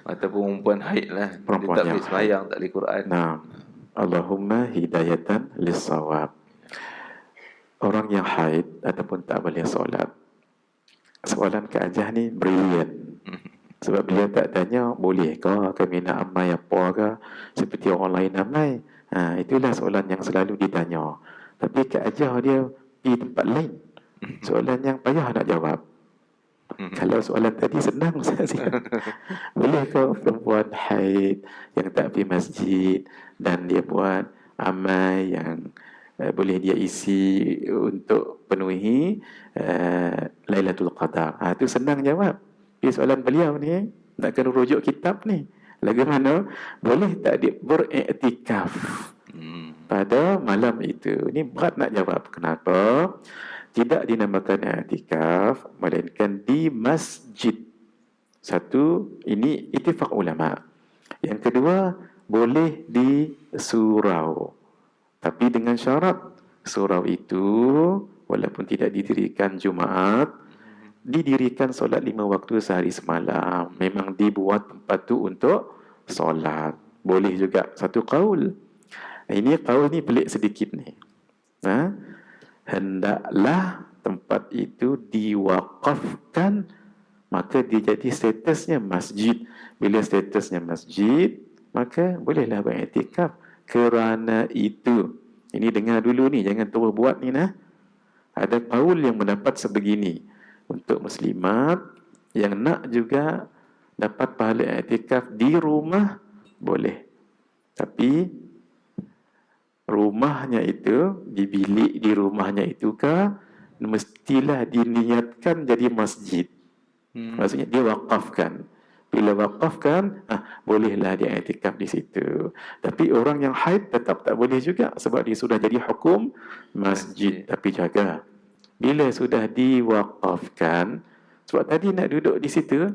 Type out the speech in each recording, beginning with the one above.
Ataupun perempuan haid lah. Dia Perempuan tak yang boleh sembahyang, tak boleh Quran. Nah, Allahumma hidayatan lis-shawab. Orang yang haid ataupun tak boleh solat, soalan Kak Ajah ni brilian. Sebab beliau tak tanya boleh ke kami nak amai apa ke seperti orang lain amai. Itulah soalan yang selalu ditanya. Tapi Kak Ajah dia pergi tempat lain. Soalan yang payah nak jawab. Kalau soalan tadi senang saja. Boleh ke perempuan haid yang tak pergi masjid dan dia buat amal yang boleh dia isi untuk penuhi Lailatul Qadar. Itu senang jawab. Tapi soalan beliau ni nak kena rujuk kitab ni. Bagaimana boleh tak dia beriktikaf pada malam itu? Ini berat nak jawab. Kenapa? Tidak dinamakan iktikaf melainkan di masjid. Satu, ini ittifaq ulama. Yang kedua, boleh di surau. Tapi dengan syarat surau itu walaupun tidak didirikan Jumaat, didirikan solat 5 waktu sehari semalam. Memang dibuat tempat tu untuk solat. Boleh juga satu qaul. Ini qaul ni pelik sedikit ni. Hendaklah tempat itu diwaqafkan, maka dia jadi statusnya masjid. Bila statusnya masjid, maka bolehlah beriktikaf kerana itu. Ini dengar dulu ni, jangan terus buat ni nah. Ada qaul yang mendapat sebegini. Untuk muslimat yang nak juga dapat pahala iktikaf di rumah, boleh. Tapi rumahnya itu, di bilik di rumahnya itu mestilah diniatkan jadi masjid. Maksudnya dia wakafkan. Bila wakafkan, bolehlah dia iktikaf di situ. Tapi orang yang haid tetap tak boleh juga sebab dia sudah jadi hukum masjid. Tapi jaga, bila sudah diwakafkan, sebab tadi nak duduk di situ,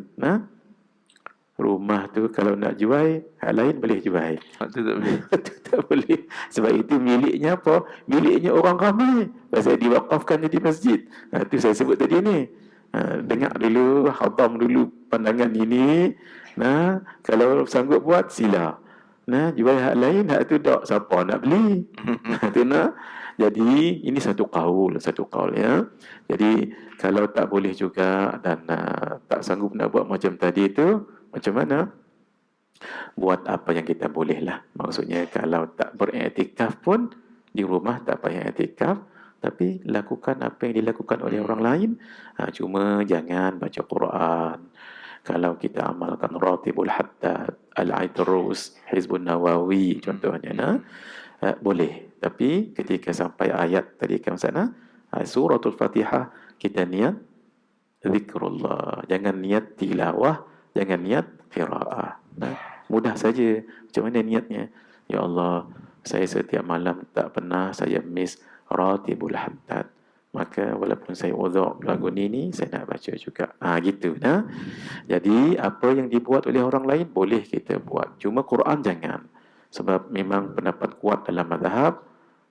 rumah tu kalau nak jual, hak lain boleh jual. Itu tak boleh. Itu tak boleh. Sebab itu miliknya apa? Miliknya orang ramai. Pasal diwakafkan jadi masjid. Itu saya sebut tadi ni. Dengar dulu, hadam dulu pandangan ini. Kalau sanggup buat, sila. Jual hak lain, hak tu tak. Siapa nak beli? Itu nak. Jadi ini satu qaul ya. Jadi kalau tak boleh juga dan tak sanggup nak buat macam tadi itu, macam mana? Buat apa yang kita boleh lah. Maksudnya kalau tak beriktikaf pun di rumah tak payah iktikaf, tapi lakukan apa yang dilakukan oleh orang lain. Cuma jangan baca Quran. Kalau kita amalkan Ratibul Haddad, Al-Aitrus, Hizbun Nawawi contohnya, boleh. Tapi ketika sampai ayat tadi ke sana, suratul Fatihah, kita niat zikrullah. Jangan niat tilawah, jangan niat qiraah. Mudah saja. Macam mana niatnya? Ya Allah, saya setiap malam tak pernah saya miss Ratibul Haddad. Maka walaupun saya uzur lagu ni saya nak baca juga. Gitu. Jadi apa yang dibuat oleh orang lain boleh kita buat. Cuma Quran jangan. Sebab memang pendapat kuat dalam mazhab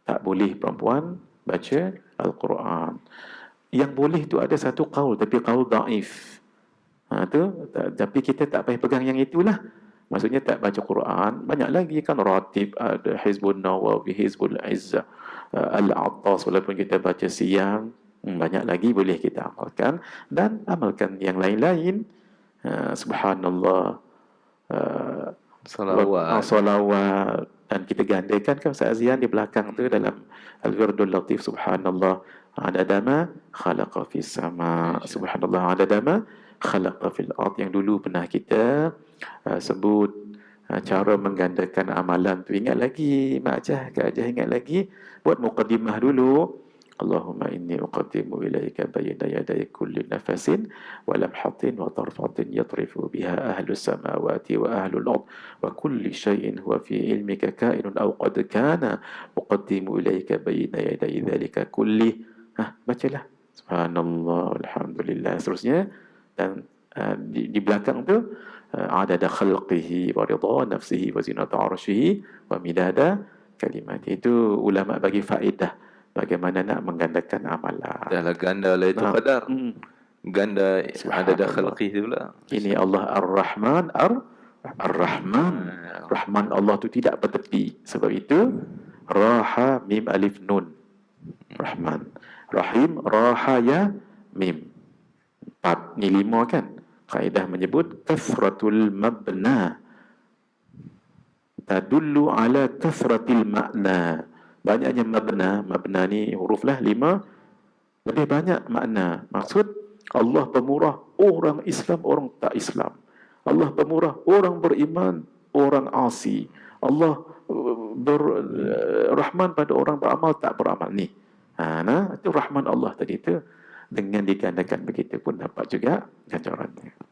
tak boleh perempuan baca Al-Quran. Yang boleh tu ada satu qaul, tapi qaul dhaif. Tapi kita tak payah pegang yang itulah. Maksudnya tak baca Quran. Banyak lagi kan ratib, ada Hizbun Nawawi, Hizbul Izzah, Al-Attas, walaupun kita baca siang, banyak lagi boleh kita amalkan. Dan amalkan yang lain-lain. Subhanallah, salawat. Dan kita gandakan kan Ustaz Azian di belakang tu dalam Al-Wirdul Latif, Subhanallah adadama khalaqa fis sama, Subhanallah adadama khalaqa fil ard, yang dulu pernah kita sebut cara menggandakan amalan tu. Ingat lagi Mak Ajah, Kak Ajah ingat lagi, buat muqaddimah dulu. Allahumma inni uqaddimu ilaika bayna yaday kulli nafasin wa lamhatin wa tarfatin yatrifu biha ahlus samawati wa ahlul ard wa kulli syai'in huwa fi ilmika kainun aw qad kana uqaddimu ilaika bayna yaday dhalika kulli. Bacalah subhanallah alhamdulillah seterusnya. Dan di belakang tu adada khalqihi wa ridha nafsihi wa zinata arshihi wa midada kalimati. Itu ulama bagi faedah bagaimana nak menggandakan amalan. Dahlah ganda Lailatul Qadar. Ganda adada khalqihi pula. Ini Allah Ar-Rahman Ar-Rahman. Rahman Allah tu tidak bertepi. Sebab itu Raha Mim Alif Nun. Rahman. Rahim Raha Ya Mim. 4 ni 5 kan. Kaedah menyebut kathratul mabna tadullu ala kathratil makna. Banyaknya mabna ni huruf lah 5, lebih banyak makna. Maksud Allah pemurah orang Islam, orang tak Islam. Allah pemurah orang beriman, orang asi. Allah berrahman pada orang beramal, tak beramal ni. Itu rahman Allah tadi tu. Dengan digandakan begitu pun dapat juga ganjarannya.